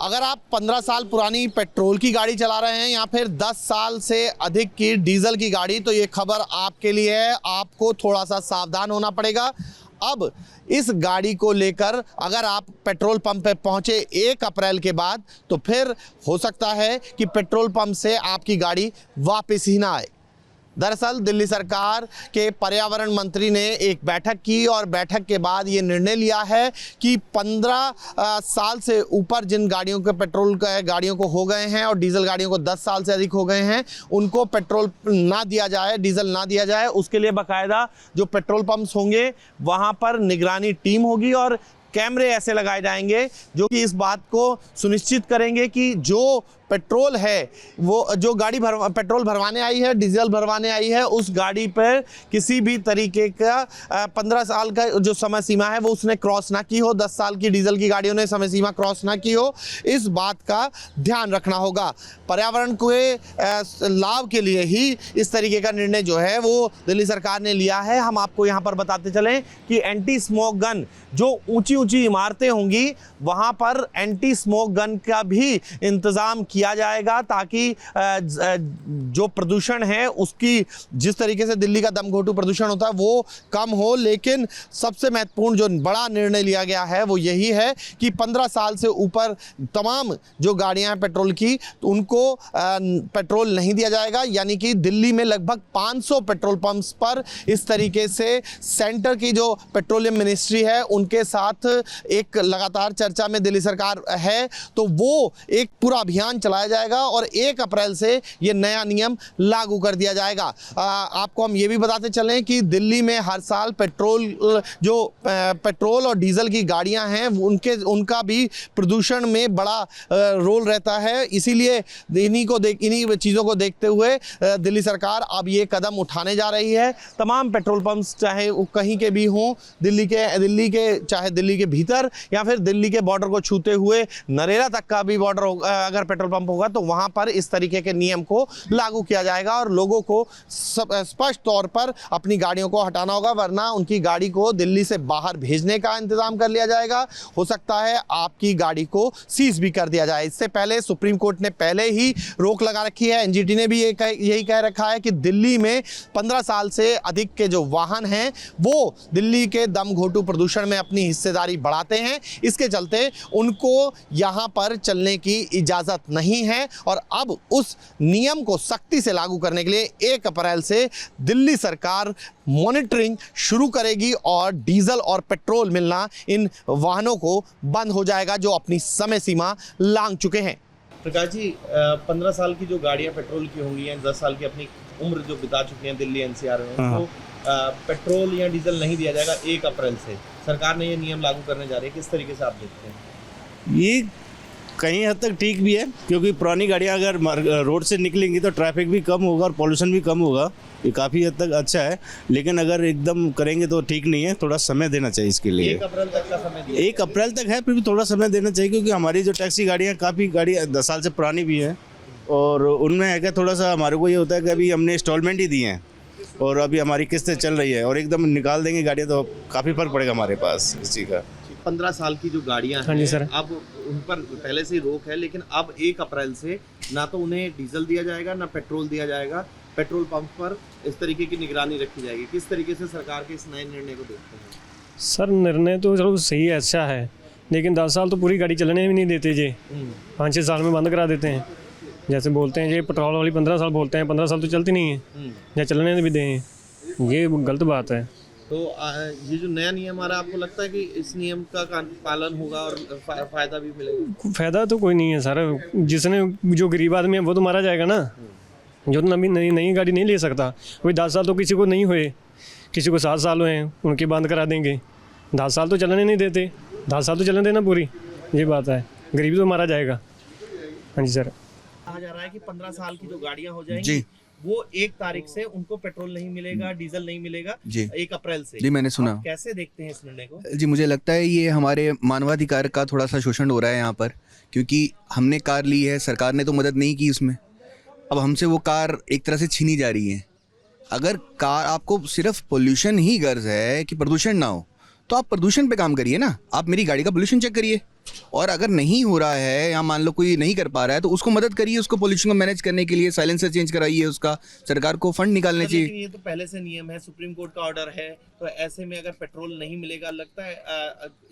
अगर आप 15 साल पुरानी पेट्रोल की गाड़ी चला रहे हैं या फिर 10 साल से अधिक की डीजल की गाड़ी, तो ये खबर आपके लिए है। आपको थोड़ा सा सावधान होना पड़ेगा। अब इस गाड़ी को लेकर अगर आप पेट्रोल पंप पे पहुंचे 1 अप्रैल के बाद, तो फिर हो सकता है कि पेट्रोल पंप से आपकी गाड़ी वापस ही ना आए। दरअसल दिल्ली सरकार के पर्यावरण मंत्री ने एक बैठक की और बैठक के बाद ये निर्णय लिया है कि 15 साल से ऊपर जिन गाड़ियों के पेट्रोल गाड़ियों को हो गए हैं और डीजल गाड़ियों को 10 साल से अधिक हो गए हैं, उनको पेट्रोल ना दिया जाए, डीजल ना दिया जाए। उसके लिए बाकायदा जो पेट्रोल पंप्स होंगे वहाँ पर निगरानी टीम होगी और कैमरे ऐसे लगाए जाएंगे जो कि इस बात को सुनिश्चित करेंगे कि जो पेट्रोल है, वो जो गाड़ी पेट्रोल भरवाने आई है, डीजल भरवाने आई है, उस गाड़ी पर किसी भी तरीके का 15 साल का जो समय सीमा है वो उसने क्रॉस ना की हो, 10 साल की डीजल की गाड़ियों ने समय सीमा क्रॉस ना की हो। इस बात का ध्यान रखना होगा। पर्यावरण के लाभ के लिए ही इस तरीके का निर्णय जो है वो दिल्ली सरकार ने लिया है। हम आपको यहाँ पर बताते चलें कि एंटी स्मोक गन, जो ऊंची ऊंची इमारतें होंगी वहाँ पर एंटी स्मोक गन का भी इंतज़ाम किया जाएगा, ताकि जो प्रदूषण है उसकी, जिस तरीके से दिल्ली का दमघोंटू प्रदूषण होता है वो कम हो। लेकिन सबसे महत्वपूर्ण जो बड़ा निर्णय लिया गया है वो यही है कि 15 साल से ऊपर तमाम जो गाड़ियां हैं पेट्रोल की, तो उनको पेट्रोल नहीं दिया जाएगा। यानी कि दिल्ली में लगभग 500 पेट्रोल पंप्स पर इस तरीके से सेंटर की जो पेट्रोलियम मिनिस्ट्री है उनके साथ एक लगातार चर्चा में दिल्ली सरकार है, तो वो एक पूरा अभियान चलाया जाएगा और 1 अप्रैल से ये नया नियम लागू कर दिया जाएगा। आपको हम ये भी बताते चलें कि दिल्ली में हर साल पेट्रोल और डीजल की गाड़ियां हैं उनका भी प्रदूषण में बड़ा रोल रहता है। इसीलिए इन्हीं चीज़ों को देखते हुए दिल्ली सरकार अब ये कदम उठाने जा रही है। तमाम पेट्रोल पंप्स चाहे वो कहीं के भी हों, दिल्ली के चाहे दिल्ली के भीतर या फिर दिल्ली के बॉर्डर को छूते हुए नरेला तक का भी बॉर्डर अगर पेट्रोल पंप होगा तो वहां पर इस तरीके के नियम को लागू किया जाएगा और लोगों को स्पष्ट तौर पर अपनी गाड़ियों को हटाना होगा, वरना उनकी गाड़ी को दिल्ली से बाहर भेजने का इंतजाम कर लिया जाएगा। हो सकता है आपकी गाड़ी को सीज भी कर दिया जाए। इससे पहले सुप्रीम कोर्ट ने पहले ही रोक लगा रखी है। एनजीटी ने भी यही कह रखा है कि दिल्ली में 15 साल से अधिक के जो वाहन हैं वो दिल्ली के दमघोंटू प्रदूषण में अपनी हिस्सेदारी बढ़ाते हैं। इसके चलते उनको यहाँ पर चलने की इजाज़त नहीं है और अब उस नियम को सख्ती से लागू करने के लिए 1 अप्रैल से दिल्ली सरकार मॉनिटरिंग शुरू करेगी और डीजल और पेट्रोल मिलना इन वाहनों को बंद हो जाएगा जो अपनी समय सीमा लांघ चुके हैं। प्रकाश जी, 15 साल की जो गाड़ियां पेट्रोल की होंगी या 10 साल की अपनी उम्र जो बिता चुकी हैं दिल्ली एनसीआर में, तो पेट्रोल या डीजल नहीं दिया जाएगा 1 अप्रैल से। सरकार ने ये नियम लागू करने जा रही है, किस तरीके से आप देखते हैं? ये कहीं हद तक ठीक भी है, क्योंकि पुरानी गाड़ियां अगर रोड से निकलेंगी तो ट्रैफिक भी कम होगा और पॉल्यूशन भी कम होगा। ये काफ़ी हद तक अच्छा है, लेकिन अगर एकदम करेंगे तो ठीक नहीं है। थोड़ा समय देना चाहिए इसके लिए। 1 अप्रैल तक का समय दिया? 1 अप्रैल तक है, फिर भी थोड़ा समय देना चाहिए, क्योंकि हमारी जो टैक्सी गाड़ियाँ काफ़ी 10 साल से पुरानी भी हैं और उनमें है क्या, थोड़ा सा हमारे को ये होता है कि अभी हमने इंस्टॉलमेंट ही दिए हैं और अभी हमारी किस्तें चल रही है और एकदम निकाल देंगे गाड़ियाँ तो काफ़ी फर्क पड़ेगा हमारे पास इस चीज़ का। 15 साल की जो गाड़ियां हैं, जी सर, अब उन पर पहले से ही रोक है, लेकिन अब 1 अप्रैल से ना तो उन्हें डीजल दिया जाएगा ना पेट्रोल दिया जाएगा। पेट्रोल पंप पर इस तरीके की निगरानी रखी जाएगी। किस तरीके से सरकार के इस नए निर्णय को देखते हैं? सर निर्णय तो चलो सही है, अच्छा है, लेकिन 10 साल तो पूरी गाड़ी चलने भी नहीं देते जी। 5-6 साल में बंद करा देते हैं। जैसे बोलते हैं ये पेट्रोल वाली 15 साल बोलते हैं, 15 साल तो चलती नहीं है या चलने भी दें, ये गलत बात है। तो ये जो नया नियम आ रहा है, आपको लगता है कि इस नियम का पालन होगा और फायदा भी मिलेगा? फायदा तो कोई नहीं है सर, जिसने जो गरीब आदमी है वो तो मारा जाएगा ना, जो नई गाड़ी नहीं ले सकता। कोई 10 साल तो किसी को नहीं हुए, किसी को 7 साल हुए हैं, उनके बंद करा देंगे। 10 साल तो चलने नहीं देते, 10 साल तो चलने देना पूरी, ये बात है। गरीबी तो मारा जाएगा। हाँ जी सर। कहा जा रहा है कि 15 साल की जो गाड़ियां हो जाएंगी वो 1 तारीख से उनको पेट्रोल नहीं मिलेगा, डीजल नहीं मिलेगा जी, 1 अप्रैल से। जी मैंने सुना। कैसे देखते हैं इस निर्णय को? जी मुझे लगता है ये हमारे मानवाधिकार का थोड़ा सा शोषण हो रहा है यहाँ पर, क्योंकि हमने कार ली है, सरकार ने तो मदद नहीं की उसमें, अब हमसे वो कार एक तरह से छीनी जा रही है। अगर कार आपको सिर्फ पोल्यूशन ही गर्ज है कि प्रदूषण ना हो, तो आप प्रदूषण पे काम करिए ना। आप मेरी गाड़ी का पोल्यूशन चेक करिए, और अगर नहीं हो रहा है या मान लो कोई नहीं कर पा रहा है तो उसको मदद करिए, उसको पोल्यूशन को मैनेज करने के लिए साइलेंसर चेंज कराइए, उसका सरकार को फंड निकालने चाहिए। लेकिन ये तो पहले से नियम है, सुप्रीम कोर्ट का ऑर्डर है, तो ऐसे में अगर पेट्रोल नहीं मिलेगा, लगता है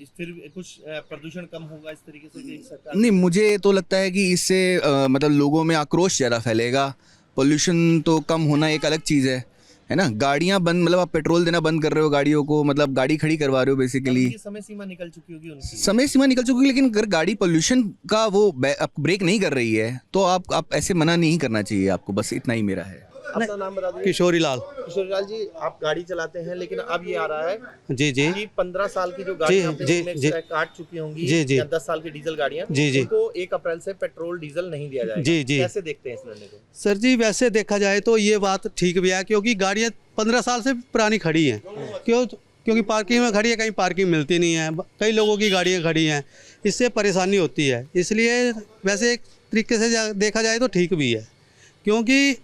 फिर कुछ प्रदूषण कम होगा इस तरीके से कि सरकार। नहीं, मुझे तो लगता है कि इससे मतलब लोगों में आक्रोश ज़्यादा फैलेगा। पोल्यूशन तो कम होना एक अलग चीज़ है ना। गाड़ियाँ बंद, मतलब आप पेट्रोल देना बंद कर रहे हो गाड़ियों को, मतलब गाड़ी खड़ी करवा रहे हो बेसिकली। समय सीमा निकल चुकी होगी उनकी। समय सीमा निकल चुकी है, लेकिन अगर गाड़ी पोल्यूशन का वो ब्रेक नहीं कर रही है तो आप ऐसे मना नहीं करना चाहिए आपको, बस इतना ही मेरा है। अपना नाम बता दीजिए। किशोरी लाल। किशोरी लाल जी, आप गाड़ी चलाते हैं, लेकिन अब ये आ रहा है जी जी कि 15 साल की जो गाड़ियां जी काट चुकी होंगी, जी जी या 10 साल की डीजल गाड़ियां, जी जी उनको 1 अप्रैल से पेट्रोल डीजल नहीं दिया जाएगा। जी जी कैसे देखते हैं इस निर्णय को? सर जी, वैसे देखा जाए तो ये बात ठीक भी है, क्योंकि गाड़ियाँ 15 साल से पुरानी खड़ी हैं। क्योंकि पार्किंग में खड़ी है, कहीं पार्किंग मिलती नहीं है, कई लोगों की गाड़ियाँ खड़ी हैं, इससे परेशानी होती है। इसलिए वैसे एक तरीके से देखा जाए तो ठीक भी है, क्योंकि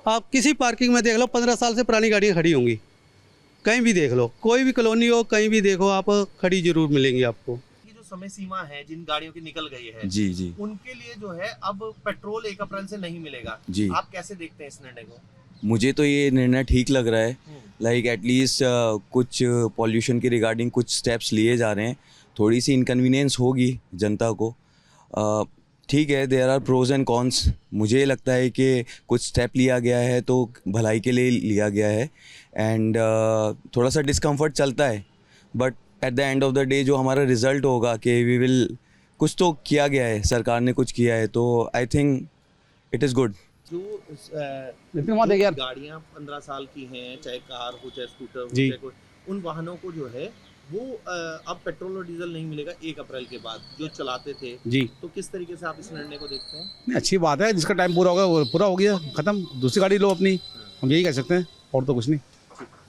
आप किसी पार्किंग में देख लो 15 साल से पुरानी गाड़ियाँ खड़ी होंगी, कहीं भी देख लो, कोई भी कॉलोनी हो, कहीं भी देखो आप, खड़ी जरूर मिलेंगी आपको। ये जो समय सीमा है जिन गाड़ियों की निकल गई है, जी जी उनके लिए जो है अब पेट्रोल 1 अप्रैल से नहीं मिलेगा। जी। आप कैसे देखते हैं इस निर्णय को? मुझे तो ये निर्णय ठीक लग रहा है। लाइक एटलीस्ट कुछ पॉल्यूशन के रिगार्डिंग कुछ स्टेप्स लिए जा रहे हैं। थोड़ी सी इनकन्वीनियंस होगी जनता को, ठीक है, there are pros and cons. मुझे लगता है कि कुछ स्टेप लिया गया है तो भलाई के लिए लिया गया है, एंड थोड़ा सा डिस्कम्फर्ट चलता है, but at the end of the day जो हमारा रिजल्ट होगा कि वी विल, कुछ तो किया गया है, सरकार ने कुछ किया है, तो I think it is good. जो गाड़ियां 15 साल की हैं, चाहे कार हो चाहे स्कूटर हो जी। चाहे कोई, उन वाहनों को जो है वो अब पेट्रोल और डीजल नहीं मिलेगा 1 अप्रैल के बाद, जो चलाते थे। जी, तो किस तरीके से आप इस निर्णय को देखते हैं? नहीं अच्छी बात है, जिसका टाइम पूरा हो गया वो पूरा हो गया, खत्म, दूसरी गाड़ी लो अपनी, हम यही कह सकते हैं, और तो कुछ नहीं।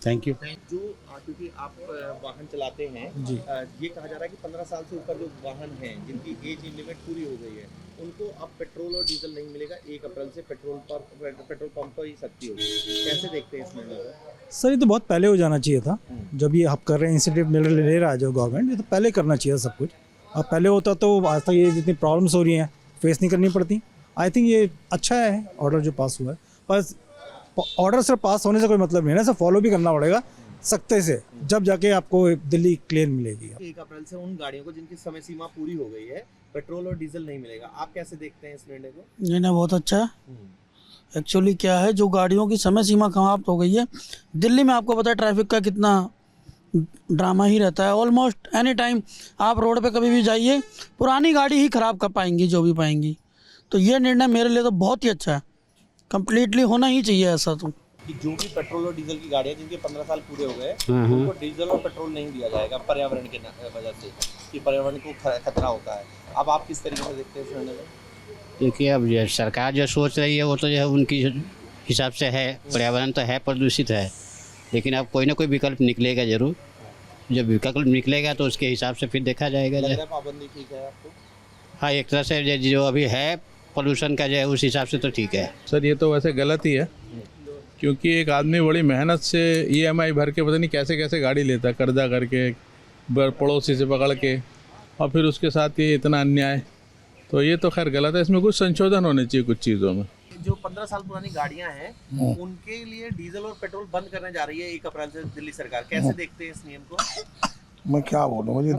Thank you. जो क्योंकि आप वाहन चलाते हैं जी। ये कहा जा रहा है कि 15 साल से ऊपर जो वाहन हैं जिनकी एज लिमिट पूरी हो गई है, उनको अब पेट्रोल और डीजल नहीं मिलेगा, 1 अप्रैल से पेट्रोल पंप पर ही सख्ती होगी। कैसे देखते हैं इस निर्णय को? सर ये तो बहुत पहले हो जाना चाहिए था, जब ये आप कर रहे हैं, इंसेंटिव ले रहा है जो गवर्नमेंट, ये तो पहले करना चाहिए सब कुछ। अब पहले होता तो आज तक ये जितनी प्रॉब्लम्स हो रही हैं फेस नहीं करनी पड़ती। आई थिंक ये अच्छा है ऑर्डर जो पास हुआ है, बस ऑर्डर सिर्फ पास होने से कोई मतलब नहीं है, इसे फॉलो भी करना पड़ेगा सख्ते से, जब जाके आपको दिल्ली क्लियर मिलेगी। 1 अप्रैल से उन गाड़ियों को जिनकी समय सीमा पूरी हो गई है पेट्रोल और डीजल नहीं मिलेगा। आप कैसे देखते हैं इस निर्णय को? निर्णय बहुत अच्छा है। एक्चुअली क्या है, जो गाड़ियों की समय सीमा समाप्त हो गई है, दिल्ली में आपको पता है ट्रैफिक का कितना ड्रामा ही रहता है। ऑलमोस्ट एनी टाइम आप रोड पे कभी भी जाइए, पुरानी गाड़ी ही ख़राब कर पाएंगी जो भी पाएंगी। तो ये निर्णय मेरे लिए तो बहुत ही अच्छा है, कम्प्लीटली होना ही चाहिए ऐसा। तो कि जो भी पेट्रोल और डीजल की गाड़ियां जिनके 15 साल पूरे हो गए, उनको डीजल और पेट्रोल नहीं दिया जाएगा पर्यावरण के वजह से, कि पर्यावरण को खतरा होता है। अब आप किस तरीके से देखते हैं इस निर्णय को? देखिए, अब ये सरकार जो सोच रही है वो तो जो उनकी हिसाब से है, पर्यावरण तो है प्रदूषित है, लेकिन अब कोई ना कोई विकल्प निकलेगा ज़रूर। जब विकल्प निकलेगा तो उसके हिसाब से फिर देखा जाएगा। पाबंदी ठीक है आपको? हाँ, एक तरह से जो अभी है पोल्यूशन का जो है उस हिसाब से तो ठीक है। सर ये तो वैसे गलत ही है, क्योंकि एक आदमी बड़ी मेहनत से EMI भर के पता नहीं कैसे कैसे गाड़ी लेता है, कर्जा करके, पड़ोसी से पकड़ के, और फिर उसके साथ ये इतना अन्याय, तो ये तो खैर गलत है। इसमें कुछ संशोधन होने चाहिए कुछ चीज़ों में। जो 15 साल पुरानी गाड़ियां हैं उनके लिए डीजल और पेट्रोल बंद करने जा रही है 1 अप्रैल से दिल्ली सरकार। कैसे देखते हैं इस नियम को? मैं क्या बोलूँ, मुझे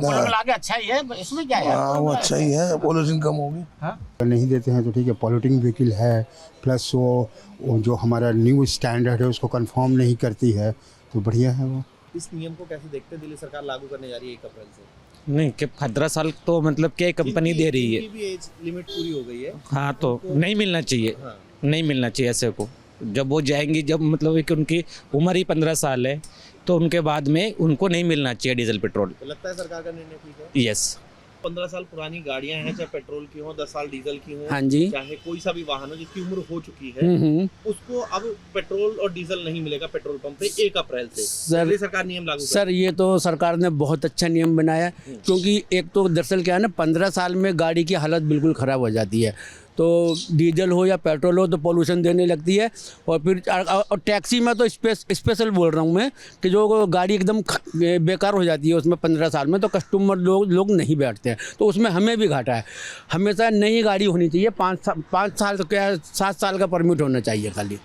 अच्छा ही है, इसमें क्या है? वो अच्छा ही है, पोल्यूशन कम होगी। नहीं देते हैं तो ठीक है, पॉल्यूटिंग व्हीकल है, प्लस वो जो हमारा न्यू स्टैंडर्ड है उसको कंफर्म नहीं करती है, तो बढ़िया है वो। इस नियम को कैसे देखते हैं? दिल्ली सरकार लागू करने जा रही है 1 अप्रैल से। नहीं कि 15 साल तो मतलब क्या कंपनी दे रही है, भी एज लिमिट पूरी हो गई है। हाँ, तो नहीं मिलना चाहिए। हाँ। नहीं मिलना चाहिए ऐसे को। जब वो जाएंगी, जब मतलब कि उनकी उम्र ही 15 साल है, तो उनके बाद में उनको नहीं मिलना चाहिए डीजल पेट्रोल। तो लगता है सरकार का निर्णय ठीक है? यस। 15 साल पुरानी गाड़ियां हैं, चाहे पेट्रोल की हो, 10 साल डीजल की हो, हाँ जी, चाहे कोई सा भी वाहन हो जिसकी उम्र हो चुकी है, उसको अब पेट्रोल और डीजल नहीं मिलेगा पेट्रोल पंप पे 1 अप्रैल से। दिल्ली सरकार नियम लागू सर ये तो सरकार ने बहुत अच्छा नियम बनाया, क्योंकि एक तो दरअसल क्या है ना, 15 साल में गाड़ी की हालत बिल्कुल ख़राब हो जाती है, तो डीजल हो या पेट्रोल हो तो पोल्यूशन देने लगती है। और फिर और टैक्सी में तो स्पेशल बोल रहा हूँ मैं कि जो गाड़ी एकदम बेकार हो जाती है उसमें 15 साल में, तो कस्टमर लोग नहीं बैठते हैं, तो उसमें हमें भी घाटा है। हमेशा नई गाड़ी होनी चाहिए, 5 साल तो क्या 7 साल का परमिट होना चाहिए खाली।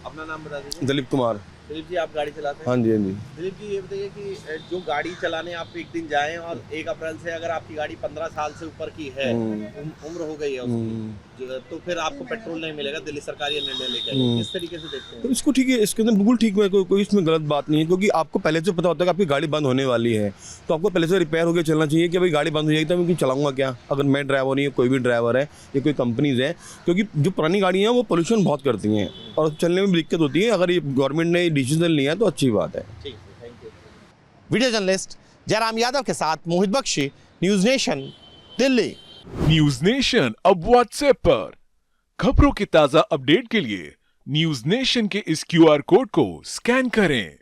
अपना नाम बता दीजिए। दिलीप कुमार। दिलीप जी, आप गाड़ी चलाते हैं? हाँ जी, हाँ जी। दिलीप जी, ये बताइए कि जो गाड़ी चलाने आप एक दिन जाएं और 1 अप्रैल से अगर आपकी गाड़ी 15 साल से ऊपर की है, उम्र हो गई है उसकी, तो फिर आपको पेट्रोल नहीं मिलेगा। दिल्ली सरकार ये निर्णय लेकर आई है। किस तरीके से देखते हैं? तो इसको ठीक है, इसके अंदर बिल्कुल ठीक है, कोई इसमें गलत बात नहीं है, क्योंकि आपको पहले से पता होता है कि आपकी गाड़ी बंद होने वाली है, तो आपको पहले से रिपेयर होकर चलना चाहिए कि भाई गाड़ी बंद हो जाएगी तो मैं चलाऊंगा क्या, अगर मैं ड्राइवर नहीं है, कोई भी ड्राइवर है या कोई कंपनीज है, क्योंकि जो पुरानी गाड़ियाँ हैं वो पोल्यूशन बहुत करती हैं और चलने में भी दिक्कत होती है। अगर ये गवर्नमेंट ने डिसीजन लिया है तो अच्छी बात है। ठीक है, thank you. Video journalist Jairam Yadav के साथ Mohit Bakshi, News Nation, Delhi. News Nation अब व्हाट्सएप पर खबरों के ताजा अपडेट के लिए न्यूज़ नेशन के इस QR कोड को स्कैन करें।